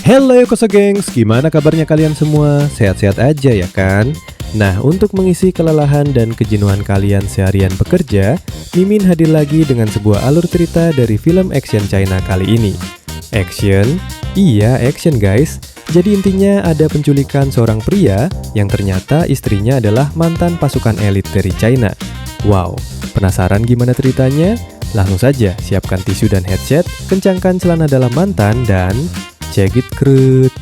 Hello Yokoso gengs, gimana kabarnya kalian semua? Sehat-sehat aja ya kan? Nah, untuk mengisi kelelahan dan kejenuhan kalian seharian bekerja, Mimin hadir lagi dengan sebuah alur cerita dari film action China kali ini. Action? Iya, action guys. Jadi intinya ada penculikan seorang pria yang ternyata istrinya adalah mantan pasukan elit dari China. Wow, penasaran gimana ceritanya? Langsung saja siapkan tisu dan headset, kencangkan celana dalam mantan, dan check it krut.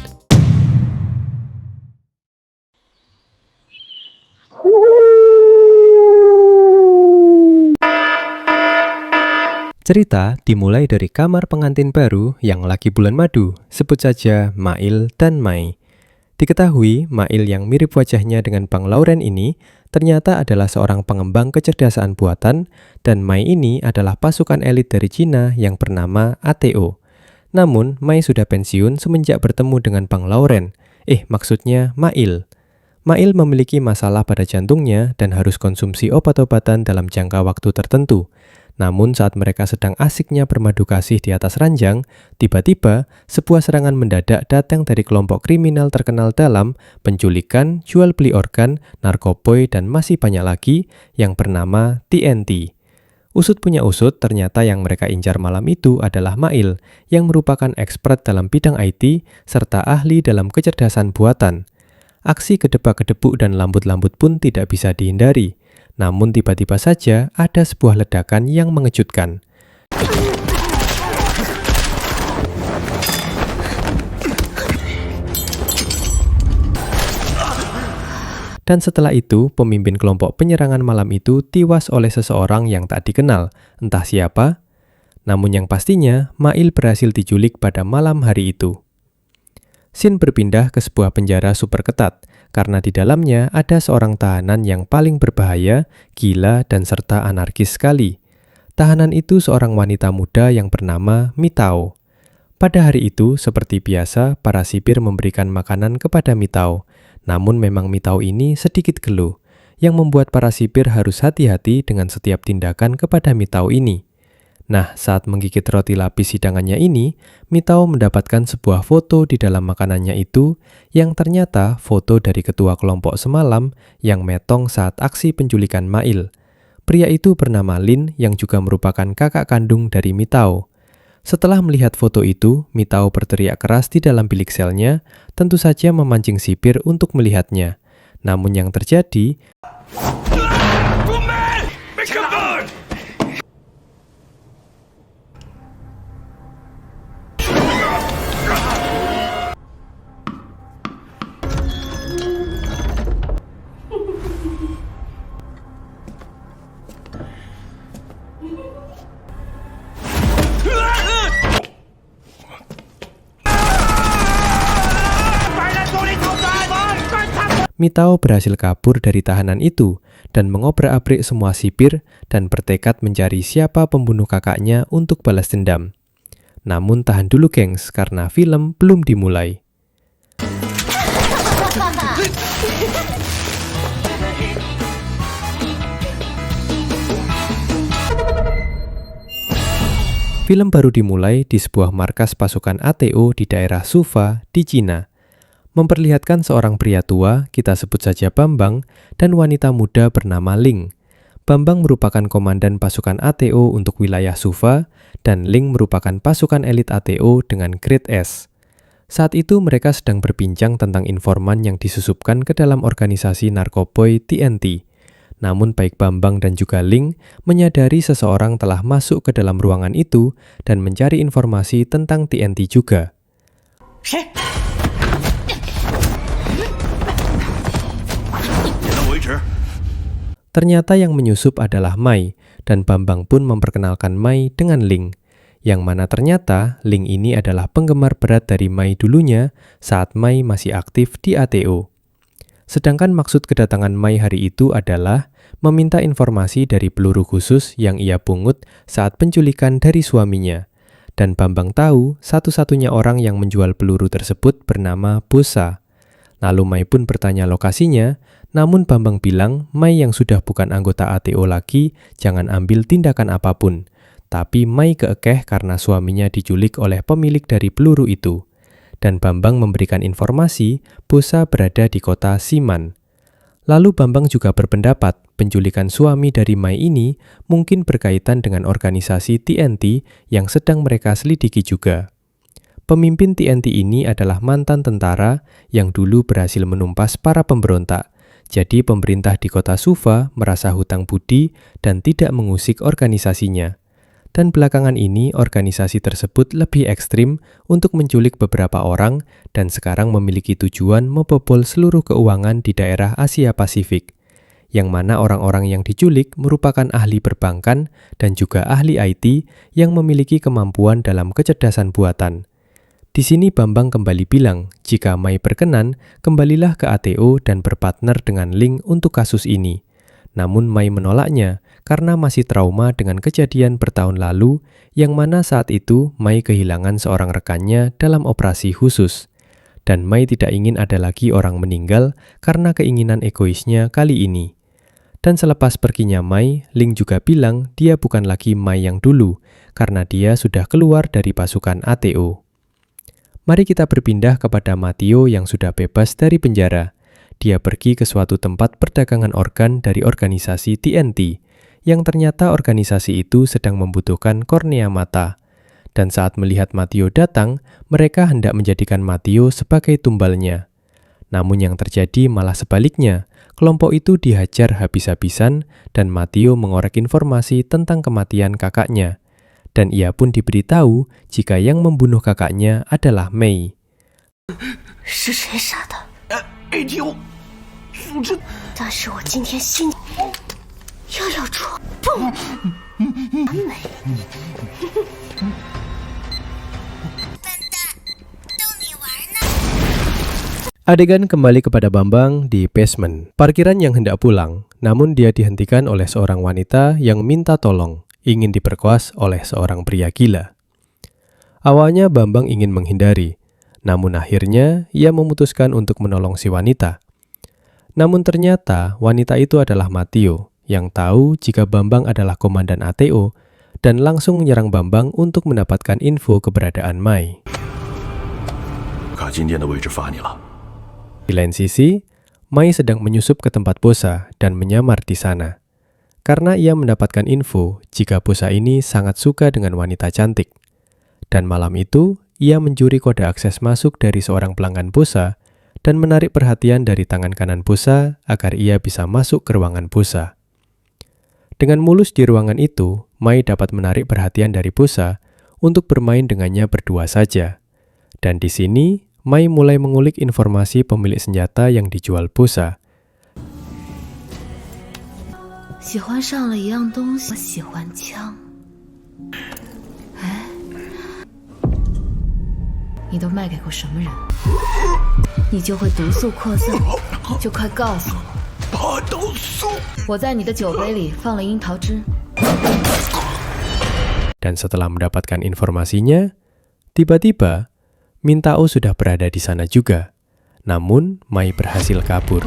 Cerita dimulai dari kamar pengantin baru yang lagi bulan madu, sebut saja Mail dan Mai. Diketahui, Mail yang mirip wajahnya dengan Bang Lauren ini ternyata adalah seorang pengembang kecerdasan buatan, dan Mai ini adalah pasukan elit dari Cina yang bernama ATO. Namun, Mai sudah pensiun semenjak bertemu dengan Bang Lauren. Maksudnya Mail. Mail memiliki masalah pada jantungnya dan harus konsumsi obat-obatan dalam jangka waktu tertentu. Namun saat mereka sedang asiknya bermadu kasih di atas ranjang, tiba-tiba sebuah serangan mendadak datang dari kelompok kriminal terkenal dalam penculikan, jual beli organ, narkoboy, dan masih banyak lagi yang bernama TNT. Usut punya usut, ternyata yang mereka incar malam itu adalah Mail, yang merupakan expert dalam bidang IT serta ahli dalam kecerdasan buatan. Aksi gedebak-gedebuk dan lambut-lambut pun tidak bisa dihindari. Namun tiba-tiba saja ada sebuah ledakan yang mengejutkan. Dan setelah itu, pemimpin kelompok penyerangan malam itu tiwas oleh seseorang yang tak dikenal, entah siapa. Namun yang pastinya, Mail berhasil diculik pada malam hari itu. Scene berpindah ke sebuah penjara super ketat, karena di dalamnya ada seorang tahanan yang paling berbahaya, gila, dan serta anarkis sekali. Tahanan itu seorang wanita muda yang bernama Mitao. Pada hari itu, seperti biasa, para sipir memberikan makanan kepada Mitao. Namun memang Mitao ini sedikit geluh, yang membuat para sipir harus hati-hati dengan setiap tindakan kepada Mitao ini. Nah, saat menggigit roti lapis hidangannya ini, Mitao mendapatkan sebuah foto di dalam makanannya itu, yang ternyata foto dari ketua kelompok semalam yang metong saat aksi penculikan Mail. Pria itu bernama Lin yang juga merupakan kakak kandung dari Mitao. Setelah melihat foto itu, Mitao berteriak keras di dalam bilik selnya, tentu saja memancing sipir untuk melihatnya. Namun yang terjadi, Mitao berhasil kabur dari tahanan itu dan mengobrak-abrik semua sipir dan bertekad mencari siapa pembunuh kakaknya untuk balas dendam. Namun tahan dulu gengs, karena film belum dimulai. Film baru dimulai di sebuah markas pasukan ATO di daerah Suva di Cina. Memperlihatkan seorang pria tua, kita sebut saja Bambang, dan wanita muda bernama Ling. Bambang merupakan komandan pasukan ATO untuk wilayah Suva, dan Ling merupakan pasukan elit ATO dengan grade S. Saat itu mereka sedang berbincang tentang informan yang disusupkan ke dalam organisasi narkoboy TNT. Namun baik Bambang dan juga Ling menyadari seseorang telah masuk ke dalam ruangan itu dan mencari informasi tentang TNT juga. Ternyata yang menyusup adalah Mai, dan Bambang pun memperkenalkan Mai dengan Ling. Yang mana ternyata Ling ini adalah penggemar berat dari Mai dulunya saat Mai masih aktif di ATO. Sedangkan maksud kedatangan Mai hari itu adalah meminta informasi dari peluru khusus yang ia pungut saat penculikan dari suaminya. Dan Bambang tahu satu-satunya orang yang menjual peluru tersebut bernama Bosa. Lalu Mai pun bertanya lokasinya, namun Bambang bilang Mai yang sudah bukan anggota ATO lagi jangan ambil tindakan apapun. Tapi Mai keekeh karena suaminya diculik oleh pemilik dari peluru itu. dan Bambang memberikan informasi Bosa berada di kota Siman. Lalu Bambang juga berpendapat penculikan suami dari Mai ini mungkin berkaitan dengan organisasi TNT yang sedang mereka selidiki juga. Pemimpin TNT ini adalah mantan tentara yang dulu berhasil menumpas para pemberontak. Jadi pemerintah di kota Suva merasa hutang budi dan tidak mengusik organisasinya. Dan belakangan ini organisasi tersebut lebih ekstrim untuk menculik beberapa orang dan sekarang memiliki tujuan membobol seluruh keuangan di daerah Asia Pasifik. Yang mana orang-orang yang diculik merupakan ahli perbankan dan juga ahli IT yang memiliki kemampuan dalam kecerdasan buatan. Di sini Bambang kembali bilang, jika Mai berkenan, kembalilah ke ATO dan berpartner dengan Ling untuk kasus ini. Namun Mai menolaknya karena masih trauma dengan kejadian bertahun lalu yang mana saat itu Mai kehilangan seorang rekannya dalam operasi khusus. Dan Mai tidak ingin ada lagi orang meninggal karena keinginan egoisnya kali ini. Dan selepas perginya Mai, Ling juga bilang dia bukan lagi Mai yang dulu karena dia sudah keluar dari pasukan ATO. Mari kita berpindah kepada Matteo yang sudah bebas dari penjara. Dia pergi ke suatu tempat perdagangan organ dari organisasi TNT, yang ternyata organisasi itu sedang membutuhkan kornea mata. Dan saat melihat Matteo datang, mereka hendak menjadikan Matteo sebagai tumbalnya. Namun yang terjadi malah sebaliknya, kelompok itu dihajar habis-habisan dan Matteo mengorek informasi tentang kematian kakaknya. Dan ia pun diberitahu jika yang membunuh kakaknya adalah Mei. 是谁杀的？ATO 组织，但是我今天心要戳中完美。Adegan kembali kepada Bambang di basement, parkiran yang hendak pulang, namun dia dihentikan oleh seorang wanita yang minta tolong, ingin diperkoas oleh seorang pria gila. Awalnya Bambang ingin menghindari, namun akhirnya ia memutuskan untuk menolong si wanita. Namun ternyata wanita itu adalah Matteo, yang tahu jika Bambang adalah komandan ATO, dan langsung menyerang Bambang untuk mendapatkan info keberadaan Mai. Di lain sisi, Mai sedang menyusup ke tempat Bosa dan menyamar di sana. Karena ia mendapatkan info jika Bosa ini sangat suka dengan wanita cantik. Dan malam itu, ia mencuri kode akses masuk dari seorang pelanggan Bosa dan menarik perhatian dari tangan kanan Bosa agar ia bisa masuk ke ruangan Bosa. Dengan mulus di ruangan itu, Mai dapat menarik perhatian dari Bosa untuk bermain dengannya berdua saja. Dan di sini, Mai mulai mengulik informasi pemilik senjata yang dijual Bosa. 喜欢上了一样东西，我喜欢枪。哎，你都卖给过什么人？你就会毒素扩散，就快告诉我。爬毒素！我在你的酒杯里放了樱桃汁。 Dan setelah mendapatkan informasinya, tiba-tiba Mintao sudah berada di sana juga. Namun Mai berhasil kabur.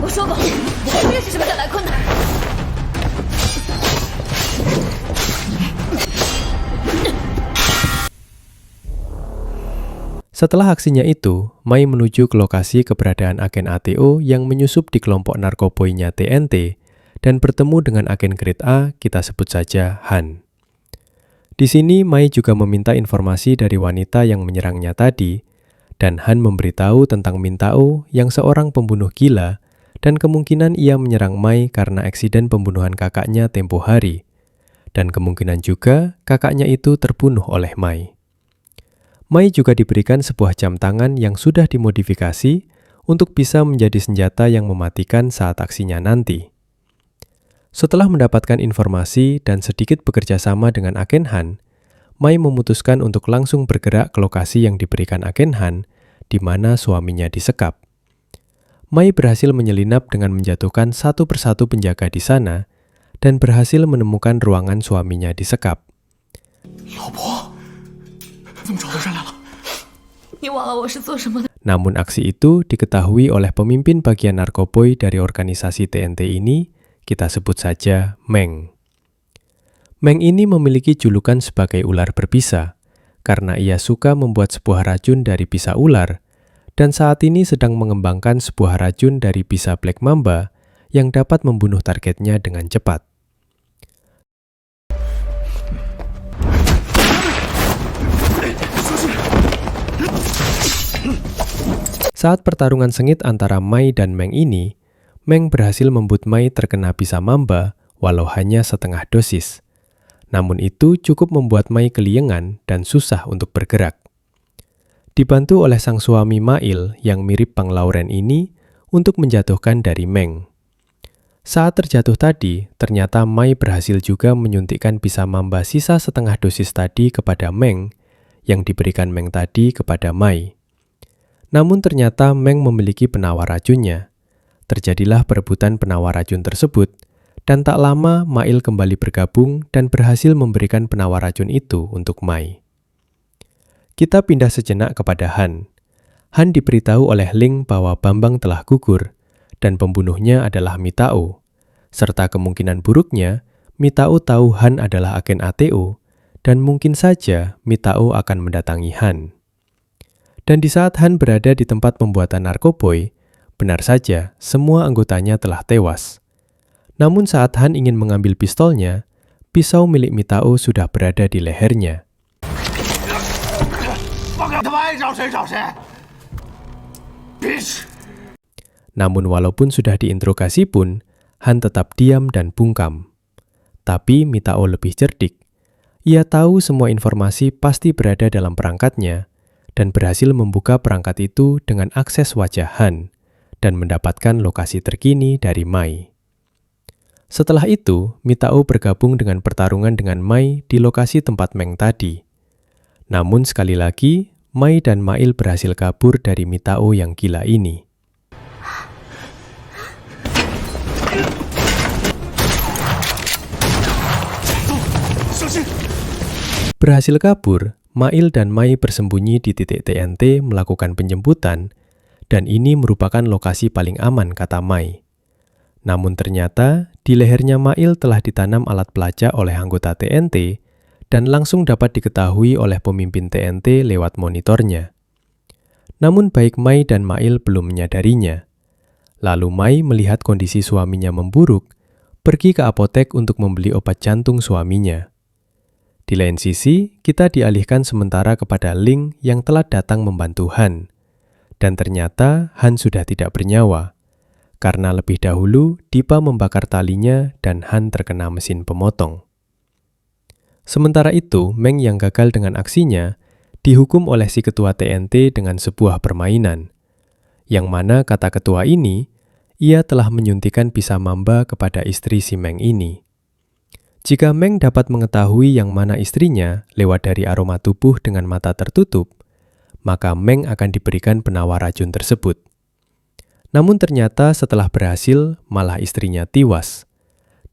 我说吧，我为什么要来昆台？ Setelah aksinya itu, Mai menuju ke lokasi keberadaan agen ATO yang menyusup di kelompok narkoboinya TNT dan bertemu dengan agen grade A, kita sebut saja Han. Di sini Mai juga meminta informasi dari wanita yang menyerangnya tadi, dan Han memberitahu tentang Mintao yang seorang pembunuh gila dan kemungkinan ia menyerang Mai karena eksiden pembunuhan kakaknya tempo hari, dan kemungkinan juga kakaknya itu terbunuh oleh Mai. Mai juga diberikan sebuah jam tangan yang sudah dimodifikasi untuk bisa menjadi senjata yang mematikan saat aksinya nanti. Setelah mendapatkan informasi dan sedikit bekerja sama dengan agen Han, Mai memutuskan untuk langsung bergerak ke lokasi yang diberikan agen Han, di mana suaminya disekap. Mai berhasil menyelinap dengan menjatuhkan satu persatu penjaga di sana dan berhasil menemukan ruangan suaminya disekap. Namun aksi itu diketahui oleh pemimpin bagian narkoboy dari organisasi TNT ini, kita sebut saja Meng. Meng ini memiliki julukan sebagai ular berbisa, karena ia suka membuat sebuah racun dari bisa ular, dan saat ini sedang mengembangkan sebuah racun dari bisa Black Mamba yang dapat membunuh targetnya dengan cepat. Saat pertarungan sengit antara Mai dan Meng ini, Meng berhasil membuat Mai terkena bisa mamba walau hanya setengah dosis. Namun itu cukup membuat Mai keliengan dan susah untuk bergerak. Dibantu oleh sang suami Mail yang mirip Pang Lauren ini untuk menjatuhkan dari Meng. Saat terjatuh tadi, ternyata Mai berhasil juga menyuntikkan bisa mamba sisa setengah dosis tadi kepada Meng yang diberikan Meng tadi kepada Mai. Namun ternyata Meng memiliki penawar racunnya. Terjadilah perebutan penawar racun tersebut, dan tak lama Mail kembali bergabung dan berhasil memberikan penawar racun itu untuk Mai. Kita pindah sejenak kepada Han. Han diberitahu oleh Ling bahwa Bambang telah gugur, dan pembunuhnya adalah Mitao. Serta kemungkinan buruknya, Mitao tahu Han adalah agen ATO, dan mungkin saja Mitao akan mendatangi Han. Dan di saat Han berada di tempat pembuatan narkoboy, benar saja semua anggotanya telah tewas. Namun saat Han ingin mengambil pistolnya, pisau milik Mitao sudah berada di lehernya. Namun walaupun sudah diinterogasi pun, Han tetap diam dan bungkam. Tapi Mitao lebih cerdik. Ia tahu semua informasi pasti berada dalam perangkatnya, dan berhasil membuka perangkat itu dengan akses wajah Han, dan mendapatkan lokasi terkini dari Mai. Setelah itu, Mitao bergabung dengan pertarungan dengan Mai di lokasi tempat Meng tadi. Namun sekali lagi, Mai dan Mail berhasil kabur dari Mitao yang gila ini. Berhasil kabur, Mail dan Mai bersembunyi di titik TNT melakukan penjemputan, dan ini merupakan lokasi paling aman, kata Mai. Namun ternyata, di lehernya Mail telah ditanam alat pelacak oleh anggota TNT dan langsung dapat diketahui oleh pemimpin TNT lewat monitornya. Namun baik Mai dan Mail belum menyadarinya. Lalu Mai melihat kondisi suaminya memburuk, pergi ke apotek untuk membeli obat jantung suaminya. Di lain sisi, kita dialihkan sementara kepada Ling yang telah datang membantu Han. Dan ternyata Han sudah tidak bernyawa. Karena lebih dahulu Dipa membakar talinya dan Han terkena mesin pemotong. Sementara itu, Meng yang gagal dengan aksinya dihukum oleh si ketua TNT dengan sebuah permainan, yang mana kata ketua ini, ia telah menyuntikkan bisa mamba kepada istri si Meng ini. Jika Meng dapat mengetahui yang mana istrinya lewat dari aroma tubuh dengan mata tertutup, maka Meng akan diberikan penawar racun tersebut. Namun ternyata setelah berhasil, malah istrinya tiwas.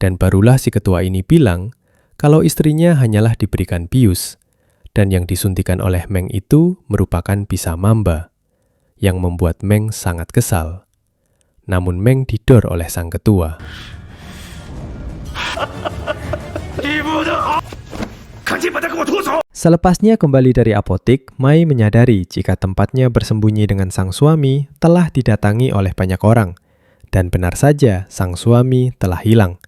Dan barulah si ketua ini bilang kalau istrinya hanyalah diberikan bius, dan yang disuntikan oleh Meng itu merupakan bisa mamba, yang membuat Meng sangat kesal. Namun Meng didor oleh sang ketua. Selepasnya kembali dari apotik, Mai menyadari jika tempatnya bersembunyi dengan sang suami telah didatangi oleh banyak orang. Dan benar saja, sang suami telah hilang.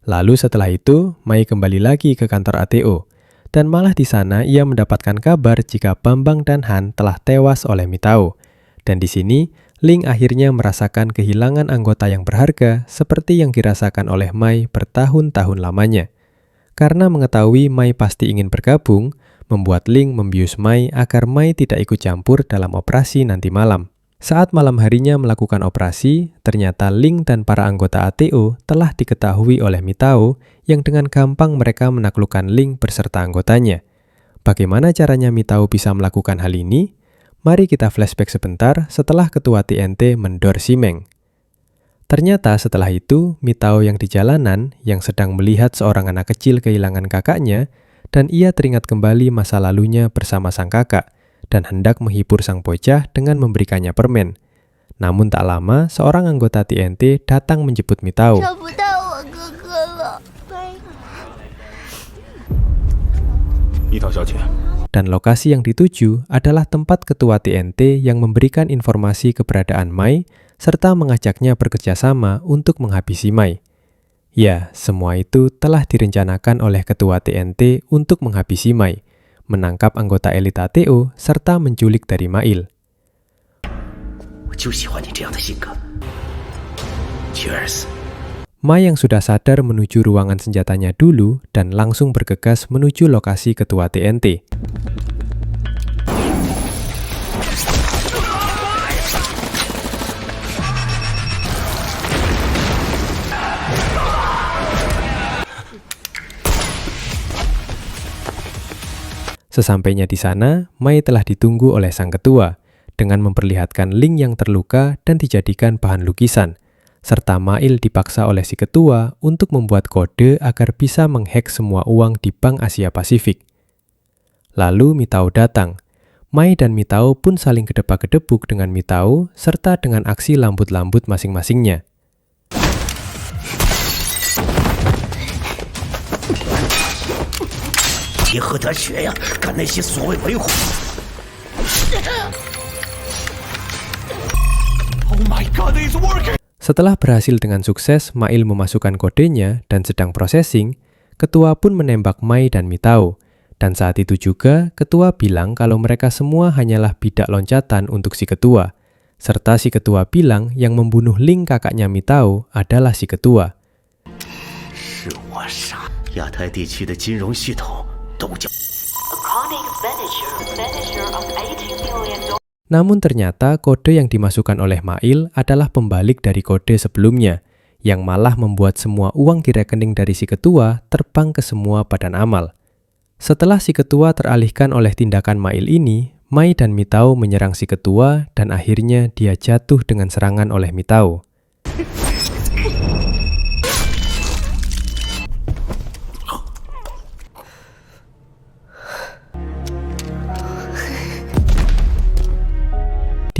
Lalu setelah itu, Mai kembali lagi ke kantor ATO. Dan malah di sana ia mendapatkan kabar jika Bambang dan Han telah tewas oleh Mitao. Dan di sini, Ling akhirnya merasakan kehilangan anggota yang berharga seperti yang dirasakan oleh Mai bertahun-tahun lamanya. Karena mengetahui Mai pasti ingin bergabung, membuat Ling membius Mai agar Mai tidak ikut campur dalam operasi nanti malam. Saat malam harinya melakukan operasi, ternyata Ling dan para anggota ATO telah diketahui oleh Mitao yang dengan gampang mereka menaklukkan Ling beserta anggotanya. Bagaimana caranya Mitao bisa melakukan hal ini? Mari kita flashback sebentar setelah ketua TNT mendor si Meng. Ternyata setelah itu, Mitao yang di jalanan yang sedang melihat seorang anak kecil kehilangan kakaknya dan ia teringat kembali masa lalunya bersama sang kakak dan hendak menghibur sang bocah dengan memberikannya permen. Namun tak lama, seorang anggota TNT datang menjemput Mitao. Dan lokasi yang dituju adalah tempat ketua TNT yang memberikan informasi keberadaan Mai serta mengajaknya bekerja sama untuk menghabisi Mai. Ya, semua itu telah direncanakan oleh ketua TNT untuk menghabisi Mai, menangkap anggota elit ATO, serta menculik dari Mail. Mai yang sudah sadar menuju ruangan senjatanya dulu dan langsung bergegas menuju lokasi ketua TNT. Sesampainya di sana, Mai telah ditunggu oleh sang ketua dengan memperlihatkan Ling yang terluka dan dijadikan bahan lukisan, serta Mail dipaksa oleh si ketua untuk membuat kode agar bisa menghack semua uang di Bank Asia Pasifik. Lalu Mitao datang. Mai dan Mitao pun saling gedebak-gedebuk dengan Mitao serta dengan aksi lambut-lambut masing-masingnya. Setelah berhasil dengan sukses Mail memasukkan kodenya dan sedang processing, ketua pun menembak Mai dan Mitao. Dan saat itu juga, ketua bilang kalau mereka semua hanyalah bidak loncatan untuk si ketua. Serta si ketua bilang yang membunuh Ling kakaknya Mitao adalah si ketua. Namun ternyata kode yang dimasukkan oleh Mail adalah pembalik dari kode sebelumnya, yang malah membuat semua uang di rekening dari si ketua terbang ke semua badan amal. Setelah si ketua teralihkan oleh tindakan Mail ini, Mai dan Mitao menyerang si ketua dan akhirnya dia jatuh dengan serangan oleh Mitao.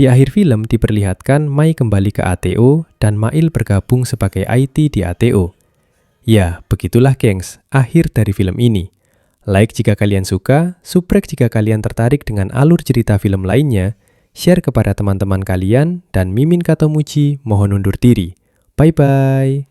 Di akhir film diperlihatkan Mai kembali ke ATO dan Mail bergabung sebagai IT di ATO. Ya, begitulah gengs, akhir dari film ini. Like jika kalian suka, subrek jika kalian tertarik dengan alur cerita film lainnya, share kepada teman-teman kalian, dan Mimin Katomuchi mohon undur diri. Bye-bye!